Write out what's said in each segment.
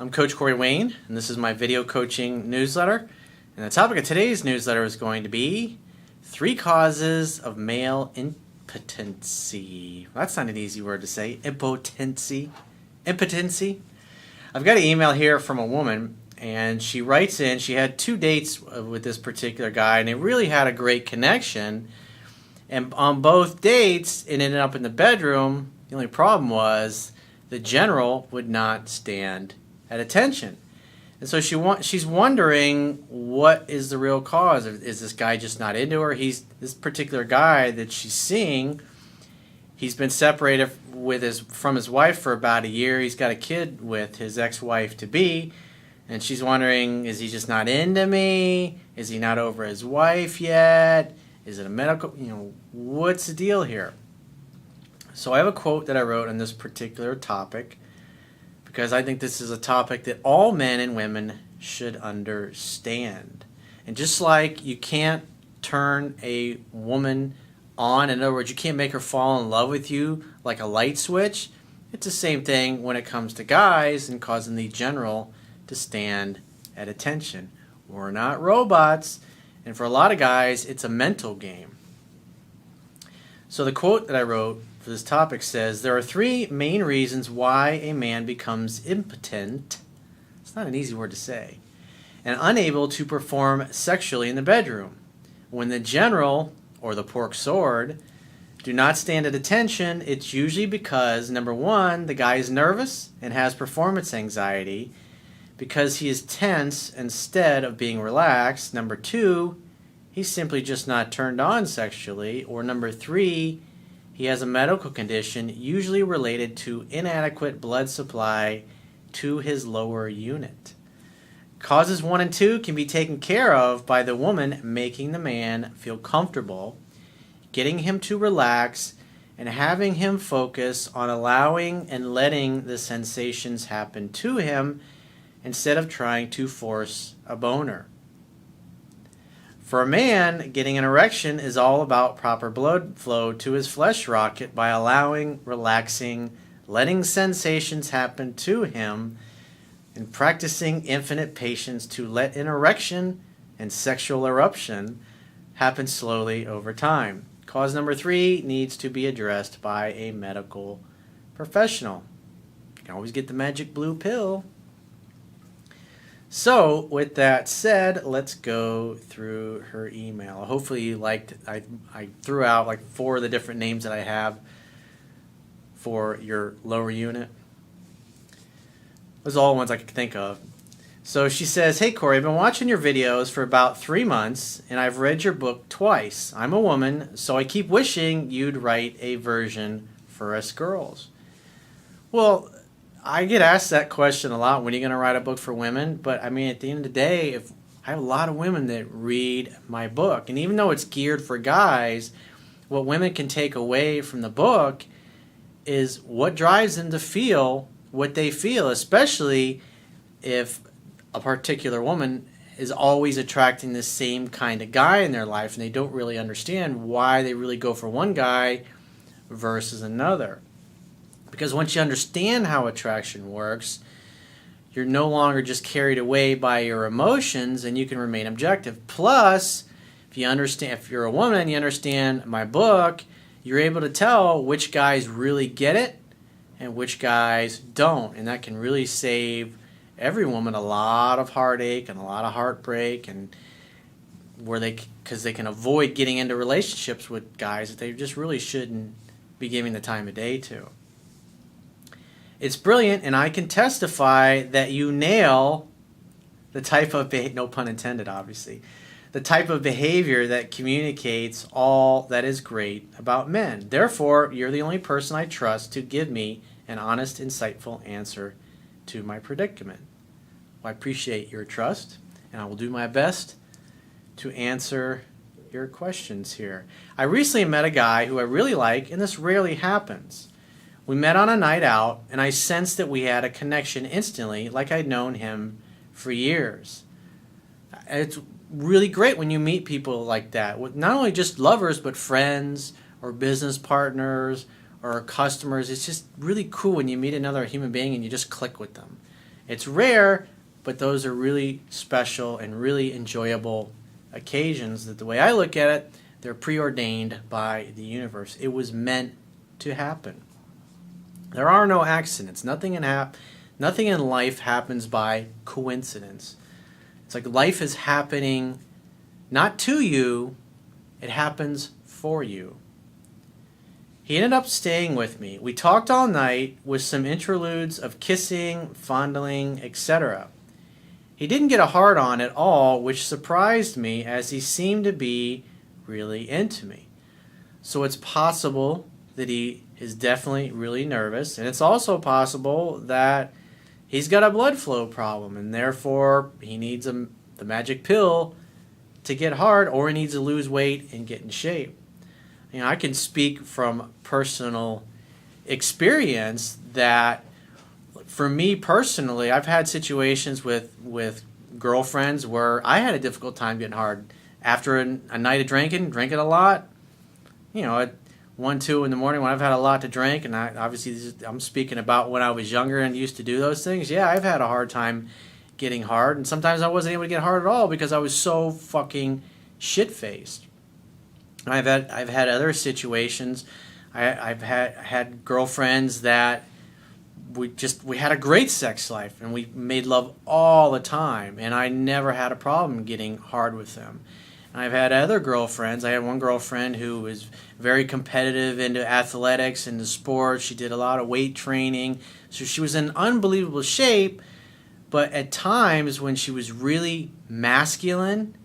I'm Coach Corey Wayne, and this is my video coaching newsletter. And the topic of today's newsletter is going to be 3 causes of male impotency. Well, that's not an easy word to say. Impotency. Impotency. I've got an email here from a woman, and she writes in, she had 2 dates with this particular guy, and they really had a great connection. And on both dates, it ended up in the bedroom. The only problem was the general would not stand at attention. And so she's wondering, what is the real cause? Is this guy just not into her? This particular guy that she's seeing, he's been separated from his wife for about a year. He's got a kid with his ex-wife to be, and she's wondering, is he just not into me? Is he not over his wife yet? Is it a medical, what's the deal here? So I have a quote that I wrote on this particular topic, because I think this is a topic that all men and women should understand. And just like you can't turn a woman on, in other words, you can't make her fall in love with you like a light switch, it's the same thing when it comes to guys and causing the general to stand at attention. We're not robots, and for a lot of guys, it's a mental game. So the quote that I wrote for this topic says, there are 3 main reasons why a man becomes impotent, it's not an easy word to say, and unable to perform sexually in the bedroom. When the general, or the pork sword, do not stand at attention, it's usually because, number 1, the guy is nervous and has performance anxiety because he is tense instead of being relaxed. Number 2, he's simply just not turned on sexually. Or number 3, he has a medical condition usually related to inadequate blood supply to his lower unit. Causes 1 and 2 can be taken care of by the woman making the man feel comfortable, getting him to relax, and having him focus on allowing and letting the sensations happen to him instead of trying to force a boner. For a man, getting an erection is all about proper blood flow to his flesh rocket by allowing, relaxing, letting sensations happen to him, and practicing infinite patience to let an erection and sexual eruption happen slowly over time. Cause number 3 needs to be addressed by a medical professional. You can always get the magic blue pill. So, with that said, let's go through her email. Hopefully you liked, I threw out like 4 of the different names that I have for your lower unit. Those are all the ones I could think of. So she says, hey Corey, I've been watching your videos for about 3 months, and I've read your book twice. I'm a woman, so I keep wishing you'd write a version for us girls. Well, I get asked that question a lot. When are you going to write a book for women? But I mean, at the end of the day, if I have a lot of women that read my book, and even though it's geared for guys, what women can take away from the book is what drives them to feel what they feel, especially if a particular woman is always attracting the same kind of guy in their life, and they don't really understand why they really go for one guy versus another. Because once you understand how attraction works, you're no longer just carried away by your emotions, and you can remain objective. Plus, if you're a woman and you understand my book, you're able to tell which guys really get it and which guys don't. And that can really save every woman a lot of heartache and a lot of heartbreak, and because they can avoid getting into relationships with guys that they just really shouldn't be giving the time of day to. It's brilliant, and I can testify that you nail the type of no pun intended, obviously, the type of behavior that communicates all that is great about men. Therefore, you're the only person I trust to give me an honest, insightful answer to my predicament. Well, I appreciate your trust, and I will do my best to answer your questions here. I recently met a guy who I really like, and this rarely happens. We met on a night out, and I sensed that we had a connection instantly, like I'd known him for years. It's really great when you meet people like that, with not only just lovers, but friends or business partners or customers. It's just really cool when you meet another human being and you just click with them. It's rare, but those are really special and really enjoyable occasions that the way I look at it, they're preordained by the universe. It was meant to happen. There are no accidents. Nothing in life happens by coincidence. It's like life is happening not to you, it happens for you. He ended up staying with me. We talked all night with some interludes of kissing, fondling, etc. He didn't get a hard-on at all, which surprised me as he seemed to be really into me. So it's possible that he is definitely really nervous, and it's also possible that he's got a blood flow problem, and therefore he needs the magic pill to get hard, or he needs to lose weight and get in shape. I can speak from personal experience that for me personally, I've had situations with girlfriends where I had a difficult time getting hard after a night of drinking a lot. At 1, 2 in the morning when I've had a lot to drink, and I'm speaking about when I was younger and used to do those things. Yeah, I've had a hard time getting hard, and sometimes I wasn't able to get hard at all because I was so fucking shit-faced. I've had other situations. I've had girlfriends that we had a great sex life and we made love all the time, and I never had a problem getting hard with them. And I've had other girlfriends. I had one girlfriend who was very competitive into athletics, into sports. She did a lot of weight training, so she was in unbelievable shape. But at times when she was really masculine,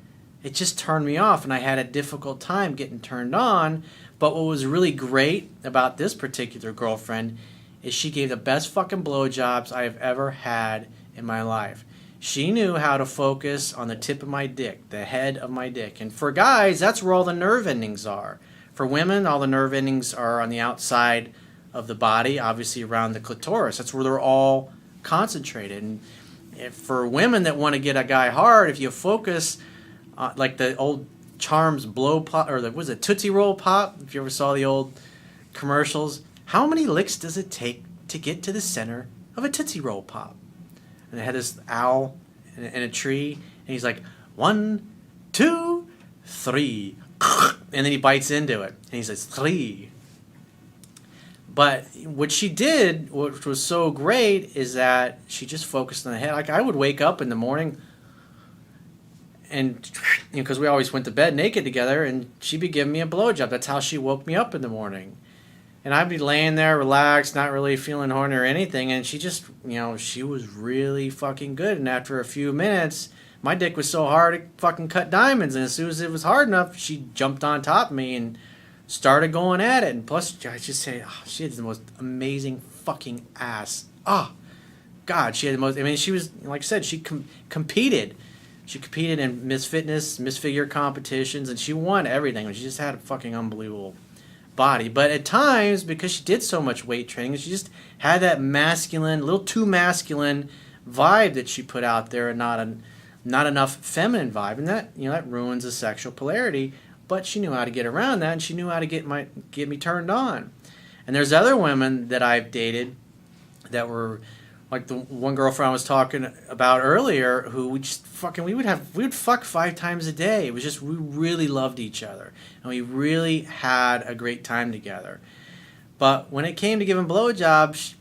it just turned me off, and I had a difficult time getting turned on. But what was really great about this particular girlfriend is she gave the best fucking blowjobs I have ever had in my life. She knew how to focus on the tip of my dick, the head of my dick. And for guys, that's where all the nerve endings are. For women, all the nerve endings are on the outside of the body, obviously around the clitoris. That's where they're all concentrated. And for women that want to get a guy hard, if you focus like the old Charms blow pop, or was it Tootsie Roll pop? If you ever saw the old commercials, how many licks does it take to get to the center of a Tootsie Roll pop? And it had this owl in a tree, and he's like, 1, 2, 3, and then he bites into it, and he says 3. But what she did, which was so great, is that she just focused on the head. Like I would wake up in the morning, and because we always went to bed naked together, and she'd be giving me a blowjob. That's how she woke me up in the morning. And I'd be laying there relaxed, not really feeling horny or anything, and she just, she was really fucking good. And after a few minutes, my dick was so hard it fucking cut diamonds. And as soon as it was hard enough, she jumped on top of me and started going at it. And plus, I just say, she had the most amazing fucking ass. God, she had the most. I mean, she was, like I said, she competed. She competed in Miss Fitness, Miss Figure competitions, and she won everything. She just had a fucking unbelievable body. But at times, because she did so much weight training, she just had that masculine, a little too masculine vibe that she put out there, and not enough feminine vibe, and that that ruins the sexual polarity. But she knew how to get around that, and she knew how to get me turned on. And there's other women that I've dated that were like the one girlfriend I was talking about earlier, who we would fuck 5 times a day. It was just, we really loved each other, and we really had a great time together. But when it came to giving blowjobs,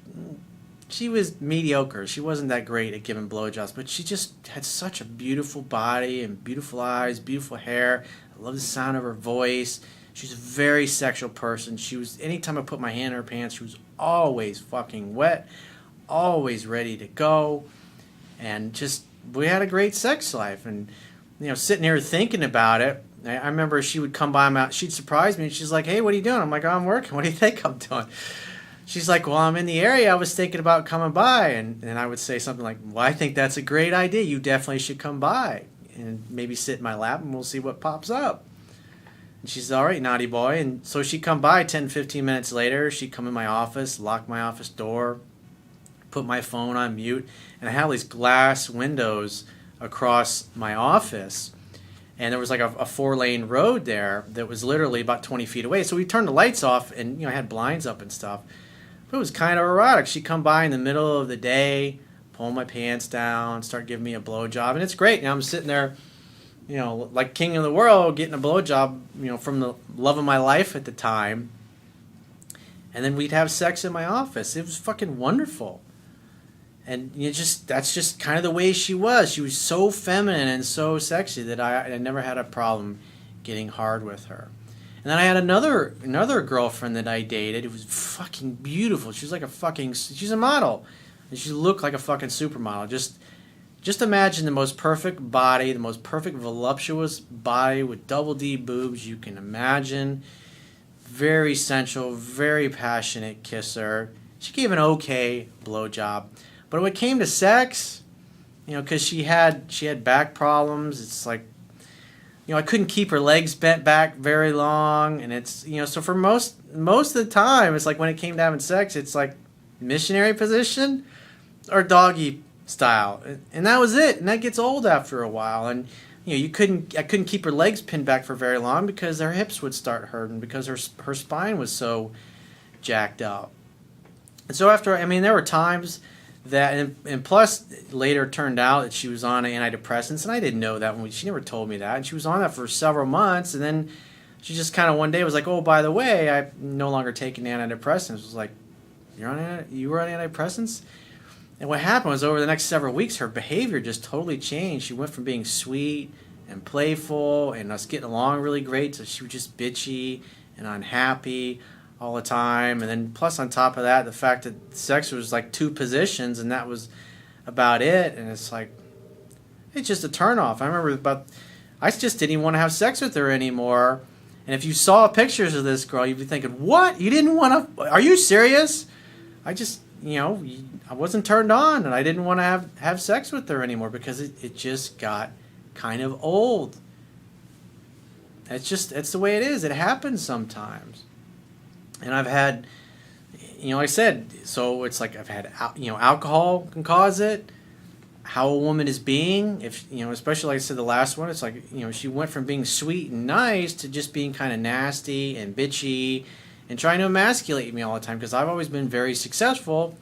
she was mediocre. She wasn't that great at giving blowjobs, but she just had such a beautiful body and beautiful eyes, beautiful hair. I love the sound of her voice. She's a very sexual person. Anytime I put my hand in her pants, she was always fucking wet, always ready to go, and we had a great sex life. And sitting here thinking about it, I remember she would come by, she'd surprise me, and she's like, "Hey, what are you doing?" I'm like, "Oh, I'm working. What do you think I'm doing?" She's like, "Well, I'm in the area. I was thinking about coming by." And I would say something like, "Well, I think that's a great idea. You definitely should come by and maybe sit in my lap, and we'll see what pops up." And she said, "All right, naughty boy." And so she'd come by 10, 15 minutes later. She'd come in my office, lock my office door, put my phone on mute, and I had these glass windows across my office, and there was like a 4-lane road there that was literally about 20 feet away. So we turned the lights off, and I had blinds up and stuff. But it was kind of erotic. She'd come by in the middle of the day, pull my pants down, start giving me a blowjob, and it's great. Now I'm sitting there, like king of the world, getting a blowjob, from the love of my life at the time. And then we'd have sex in my office. It was fucking wonderful. And that's just kind of the way she was. She was so feminine and so sexy that I never had a problem getting hard with her. And then I had another girlfriend that I dated. It was fucking beautiful. She was like she's a model. And she looked like a fucking supermodel. Just imagine the most perfect body, the most perfect voluptuous body with double D boobs you can imagine. Very sensual, very passionate kisser. She gave an okay blowjob. But when it came to sex, because she had back problems, it's like, I couldn't keep her legs bent back very long, and it's, so for most of the time, it's like when it came to having sex, it's like missionary position or doggy style, and that was it, and that gets old after a while, and I couldn't keep her legs pinned back for very long because her hips would start hurting because her spine was so jacked up, and so there were times that, and plus later turned out that she was on antidepressants, and I didn't know that she never told me that, and she was on that for several months, and then she just kind of one day was like, oh, by the way, I'm no longer taking antidepressants. It was like, you were on antidepressants? And what happened was over the next several weeks, her behavior just totally changed. She went from being sweet and playful and us getting along really great to she was just bitchy and unhappy all the time. And then plus on top of that, the fact that sex was like 2 positions and that was about it. And it's like, it's just a turnoff. I remember I just didn't even want to have sex with her anymore. And if you saw pictures of this girl, you'd be thinking, what? You didn't want to? Are you serious? I just, I wasn't turned on, and I didn't want to have sex with her anymore because it just got kind of old. It's the way it is. It happens sometimes. And I've had, like I said, so it's like I've had, alcohol can cause it. How a woman is being, if especially like I said the last one, it's like she went from being sweet and nice to just being kind of nasty and bitchy and trying to emasculate me all the time because I've always been very successful,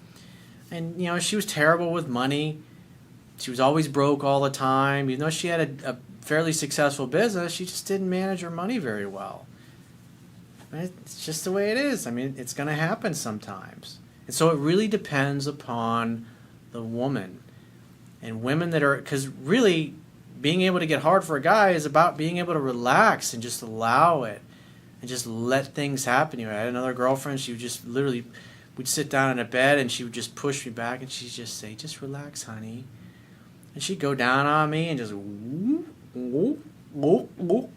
and she was terrible with money. She was always broke all the time. Even though she had a fairly successful business, she just didn't manage her money very well. It's just the way it is. It's going to happen sometimes, and so it really depends upon the woman. And women because really being able to get hard for a guy is about being able to relax and just allow it and just let things happen. I had another girlfriend, she would just literally, we'd sit down in a bed and she would just push me back and she'd just say, just relax, honey. And she'd go down on me and just whoop, whoop, whoop, whoop.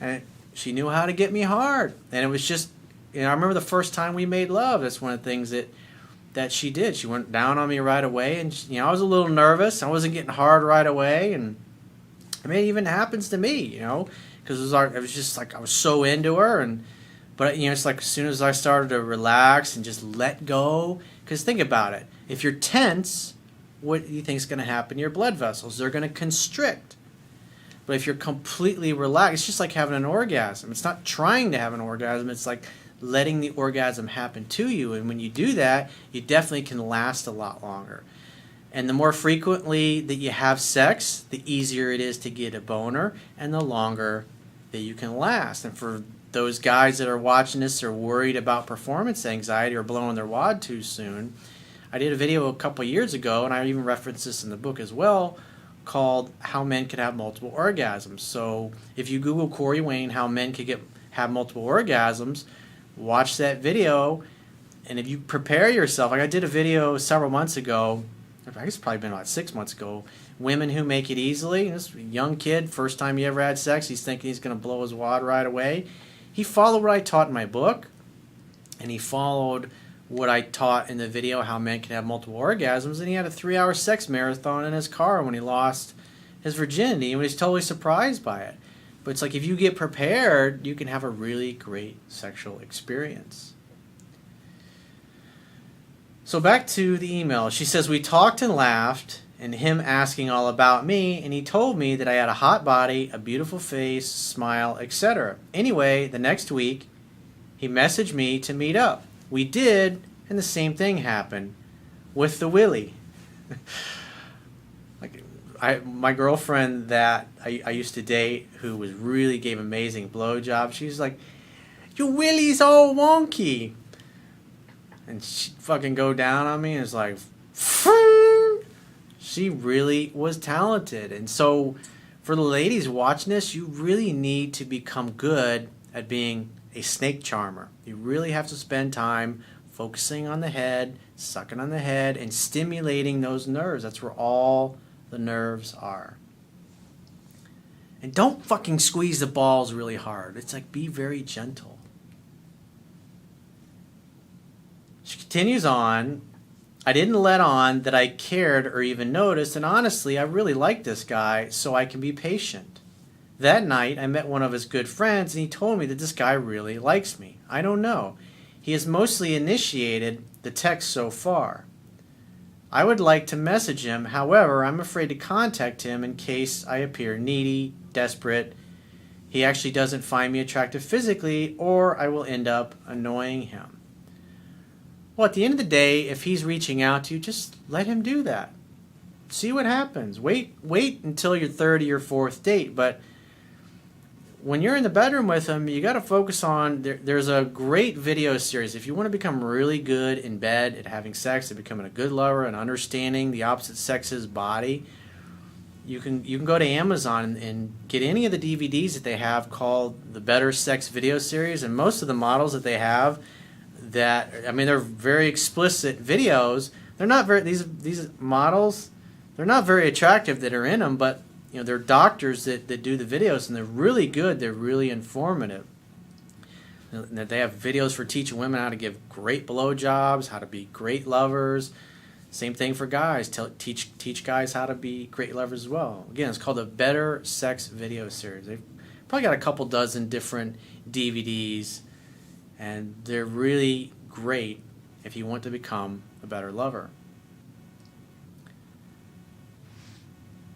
And she knew how to get me hard. And it was just, I remember the first time we made love, that's one of the things that she did. She went down on me right away, and I was a little nervous. I wasn't getting hard right away, and it even happens to me, because it was just like I was so into her, but it's like as soon as I started to relax and just let go, because think about it, if you're tense, what do you think is going to happen? Your blood vessels, they're going to constrict. But if you're completely relaxed, it's just like having an orgasm. It's not trying to have an orgasm. It's like letting the orgasm happen to you, and when you do that, you definitely can last a lot longer. And the more frequently that you have sex, the easier it is to get a boner, and the longer that you can last. And for those guys that are watching this or worried about performance anxiety or blowing their wad too soon, I did a video a couple years ago, and I even referenced this in the book as well, called How Men Could Have Multiple Orgasms. So if you Google Corey Wayne, how men could have multiple orgasms, watch that video, and if you prepare yourself, like I did a video several months ago, I guess it's probably been about 6 months ago, women who make it easily. This young kid, first time he ever had sex, he's thinking he's going to blow his wad right away. He followed what I taught in my book, and he followed what I taught in the video, How Men Can Have Multiple Orgasms, and he had a 3-hour sex marathon in his car when he lost his virginity, and he was totally surprised by it. But it's like if you get prepared, you can have a really great sexual experience. So back to the email. She says, we talked and laughed, and him asking all about me, and he told me that I had a hot body, a beautiful face, smile, etc. Anyway, the next week, he messaged me to meet up. We did, and the same thing happened with the willy. Like my girlfriend that I used to date, who really gave amazing blowjobs, she's like, "Your willy's all wonky," and she fucking go down on me, and it's like, she really was talented. And so, for the ladies watching this, you really need to become good at being a snake charmer. You really have to spend time focusing on the head, sucking on the head, and stimulating those nerves. That's where all the nerves are. And don't fucking squeeze the balls really hard. It's like, be very gentle. She continues on. I didn't let on that I cared or even noticed, and honestly, I really like this guy, so I can be patient. That night, I met one of his good friends, and he told me that this guy really likes me. I don't know. He has mostly initiated the text so far. I would like to message him, however, I'm afraid to contact him in case I appear needy, desperate, he actually doesn't find me attractive physically, or I will end up annoying him. Well, at the end of the day, if he's reaching out to you, just let him do that. See what happens. Wait until your third or your fourth date, but when you're in the bedroom with him, you got to focus on, there's a great video series. If you want to become really good in bed at having sex, at becoming a good lover and understanding the opposite sex's body, you can go to Amazon and get any of the DVDs that they have called the Better Sex Video Series. And most of the models that they have, they're very explicit videos. They're not very, these models, they're not very attractive that are in them, but they're doctors that do the videos, and they're really good. They're really informative. They have videos for teaching women how to give great blowjobs, how to be great lovers. Same thing for guys. Teach guys how to be great lovers as well. Again, it's called the Better Sex Video Series. They've probably got a couple dozen different DVDs, and they're really great if you want to become a better lover.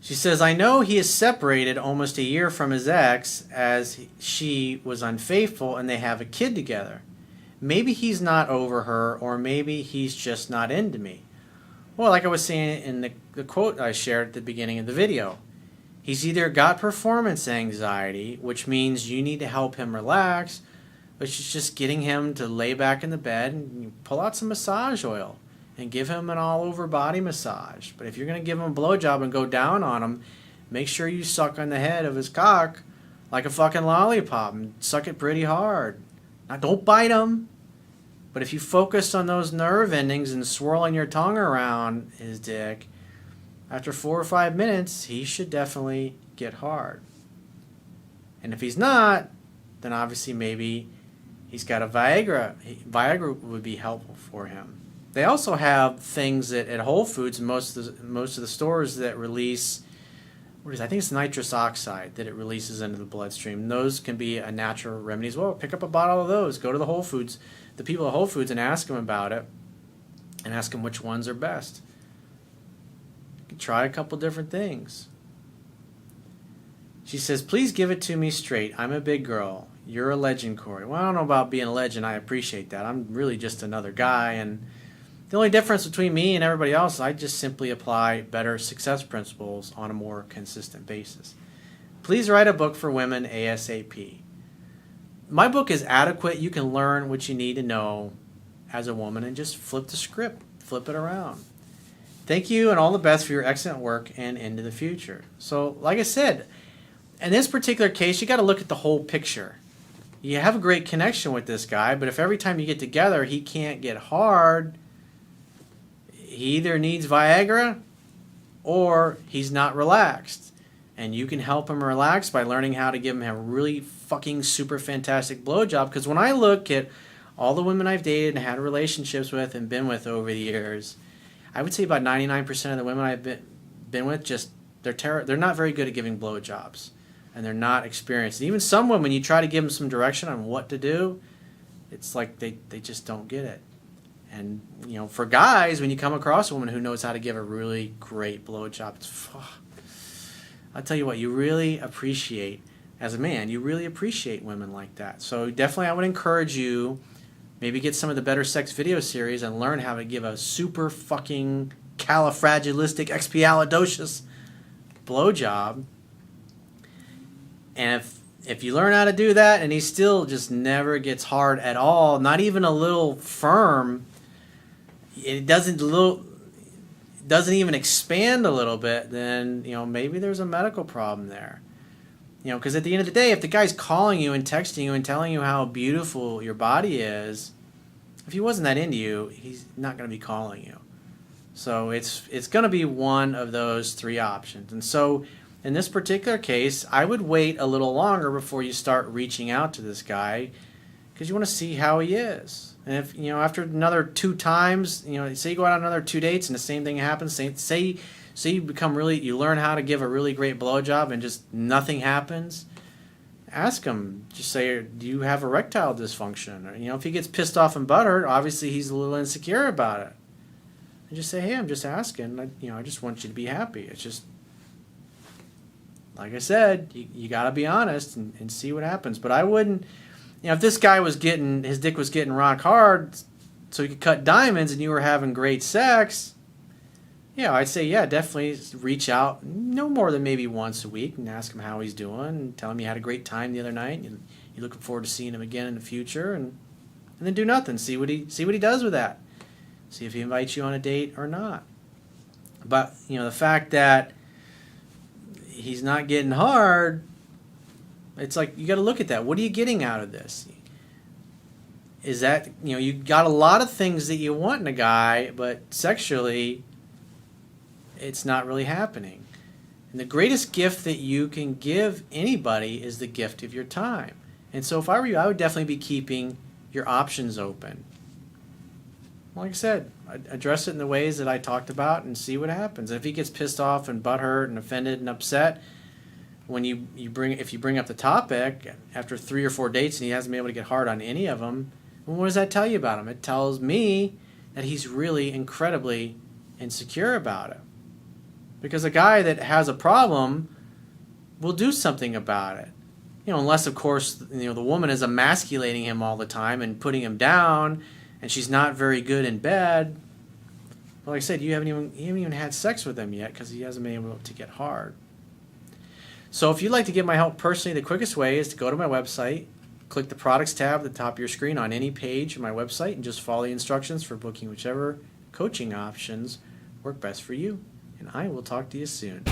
She says, I know he is separated almost a year from his ex as she was unfaithful and they have a kid together. Maybe he's not over her, or maybe he's just not into me. Well, like I was saying in the quote I shared at the beginning of the video, he's either got performance anxiety, which means you need to help him relax, which is just getting him to lay back in the bed and pull out some massage oil and give him an all-over body massage. But if you're going to give him a blowjob and go down on him, make sure you suck on the head of his cock like a fucking lollipop and suck it pretty hard. Now, don't bite him, but if you focus on those nerve endings and swirling your tongue around his dick, after 4 or 5 minutes, he should definitely get hard. And if he's not, then obviously maybe he's got a Viagra. Viagra would be helpful for him. They also have things at Whole Foods and most of the stores that release, I think it's nitrous oxide that it releases into the bloodstream. And those can be a natural remedy as well. Pick up a bottle of those. Go to the Whole Foods, the people at Whole Foods, and ask them about it, and ask them which ones are best. You can try a couple different things. She says, please give it to me straight. I'm a big girl. You're a legend, Corey. Well, I don't know about being a legend. I appreciate that. I'm really just another guy, and the only difference between me and everybody else is I just simply apply better success principles on a more consistent basis. Please write a book for women ASAP. My book is adequate. You can learn what you need to know as a woman and just flip the script, flip it around. Thank you and all the best for your excellent work and into the future. So, like I said, in this particular case, you got to look at the whole picture. You have a great connection with this guy, but if every time you get together he can't get hard, he either needs Viagra or he's not relaxed. And you can help him relax by learning how to give him a really fucking super fantastic blowjob. Because when I look at all the women I've dated and had relationships with and been with over the years, I would say about 99% of the women I've been with, just they're not very good at giving blowjobs. And they're not experienced. And even some women, you try to give them some direction on what to do, it's like they just don't get it. And, for guys, when you come across a woman who knows how to give a really great blowjob, I'll tell you what, you really appreciate, as a man, you really appreciate women like that. So definitely I would encourage you, maybe get some of the Better Sex Video Series and learn how to give a super fucking supercalifragilisticexpialidocious blowjob. And if you learn how to do that and he still just never gets hard at all, not even a little firm, it doesn't even expand a little bit, then maybe there's a medical problem there. Because at the end of the day, if the guy's calling you and texting you and telling you how beautiful your body is, if he wasn't that into you, he's not going to be calling you. So it's going to be one of those three options. And so in this particular case, I would wait a little longer before you start reaching out to this guy, because you want to see how he is. And if after another 2 times, say you go out on another 2 dates and the same thing happens, say you you learn how to give a really great blowjob and just nothing happens, ask him. Just say, do you have erectile dysfunction? Or if he gets pissed off and butthurt, obviously he's a little insecure about it. And just say, hey, I'm just asking. I just want you to be happy. It's just, like I said, you got to be honest and see what happens. But I wouldn't, if this guy his dick was getting rock hard so he could cut diamonds and you were having great sex, I'd say, definitely reach out no more than maybe once a week and ask him how he's doing and tell him you had a great time the other night and you're looking forward to seeing him again in the future, and then do nothing. See what he does with that. See if he invites you on a date or not. But, the fact that he's not getting hard, it's like you got to look at that. What are you getting out of this? Is that, you got a lot of things that you want in a guy, but sexually it's not really happening. And the greatest gift that you can give anybody is the gift of your time. And so if I were you, I would definitely be keeping your options open. Like I said, address it in the ways that I talked about and see what happens. If he gets pissed off and butthurt and offended and upset when if you bring up the topic after 3 or 4 dates and he hasn't been able to get hard on any of them, well, what does that tell you about him? It tells me that he's really incredibly insecure about it. Because a guy that has a problem will do something about it. Unless, of course, the woman is emasculating him all the time and putting him down, and she's not very good in bed. Well, like I said, you haven't even had sex with him yet because he hasn't been able to get hard. So if you'd like to get my help personally, the quickest way is to go to my website, click the products tab at the top of your screen on any page of my website, and just follow the instructions for booking whichever coaching options work best for you. And I will talk to you soon.